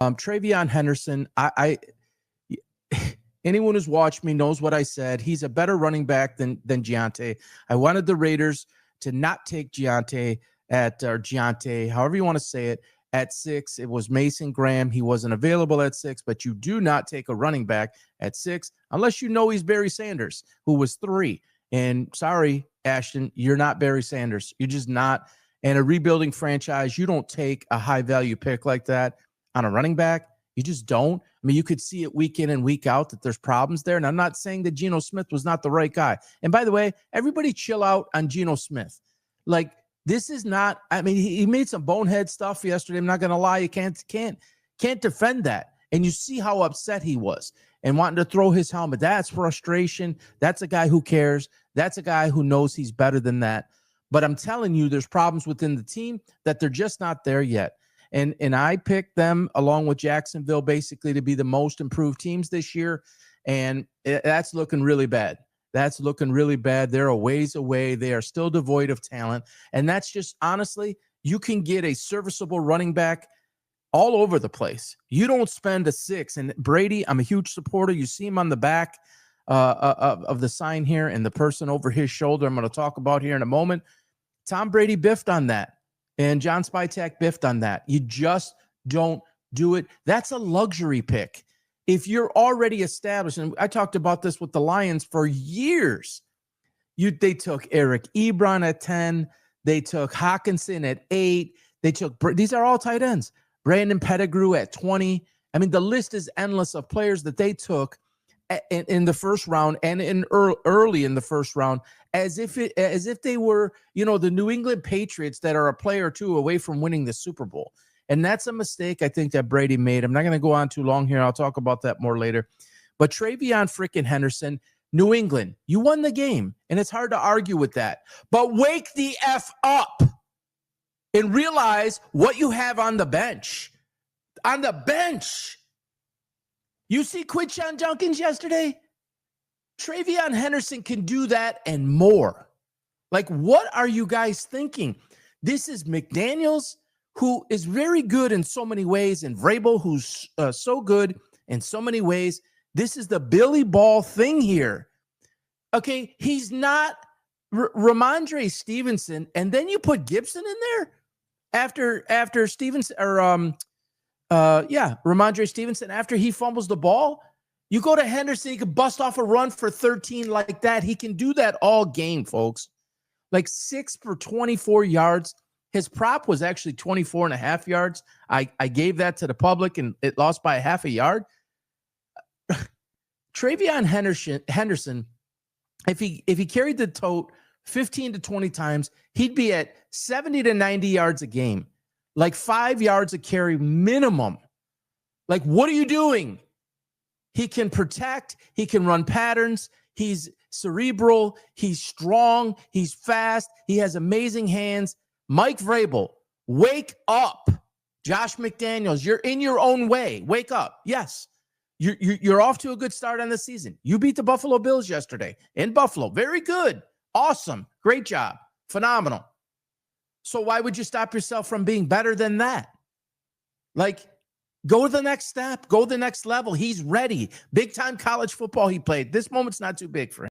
TreVeyon Henderson, anyone who's watched me knows what I said. He's a better running back than Giante. I wanted the Raiders to not take Giante, however you want to say it, at 6. It was Mason Graham. He wasn't available at 6, but you do not take a running back at 6 unless you know he's Barry Sanders, who was 3. And sorry, Ashton, you're not Barry Sanders. You're just not. And a rebuilding franchise, you don't take a high-value pick like that on a running back. You just don't. I mean, you could see it week in and week out that there's problems there. And I'm not saying that Geno Smith was not the right guy. And by the way, everybody chill out on Geno Smith. Like, this is not, I mean, he made some bonehead stuff yesterday. I'm not going to lie. You can't defend that. And you see how upset he was and wanting to throw his helmet. That's frustration. That's a guy who cares. That's a guy who knows he's better than that. But I'm telling you, there's problems within the team that they're just not there yet. And I picked them along with Jacksonville basically to be the most improved teams this year. And that's looking really bad. That's looking really bad. They're a ways away. They are still devoid of talent. And that's just, honestly, you can get a serviceable running back all over the place. You don't spend a 6. And Brady, I'm a huge supporter. You see him on the back of the sign here and the person over his shoulder I'm going to talk about here in a moment. Tom Brady biffed on that. And John Spytek biffed on that. You just don't do it. That's a luxury pick. If you're already established, and I talked about this with the Lions for years, they took Eric Ebron at 10. They took Hawkinson at 8. These are all tight ends. Brandon Pettigrew at 20. I mean, the list is endless of players that they took in the first round and in early in the first round, as if they were, the New England Patriots that are a player or two away from winning the Super Bowl. And that's a mistake I think that Brady made. I'm not going to go on too long here. I'll talk about that more later. But TreVeyon freaking Henderson, New England, you won the game, and it's hard to argue with that. But wake the F up and realize what you have on the bench. On the bench. You see Quinshon Judkins yesterday? TreVeyon Henderson can do that and more. Like, what are you guys thinking? This is McDaniels, who is very good in so many ways, and Vrabel, who's so good in so many ways. This is the Billy Ball thing here. Okay, he's not Ramondre Stevenson, and then you put Gibson in there after Stevenson, or Ramondre Stevenson, after he fumbles the ball. You go to Henderson, he can bust off a run for 13 like that. He can do that all game, folks. Like 6 for 24 yards. His prop was actually 24.5 yards. I gave that to the public, and it lost by a half a yard. TreVeyon Henderson, if he carried the tote 15 to 20 times, he'd be at 70 to 90 yards a game. Like 5 yards a carry minimum. Like, what are you doing? He can protect. He can run patterns. He's cerebral. He's strong. He's fast. He has amazing hands. Mike Vrabel, wake up. Josh McDaniels, you're in your own way. Wake up. Yes, you're off to a good start on the season. You beat the Buffalo Bills yesterday in Buffalo. Very good. Awesome. Great job. Phenomenal. So why would you stop yourself from being better than that? Like, go to the next step. Go to the next level. He's ready. Big-time college football he played. This moment's not too big for him.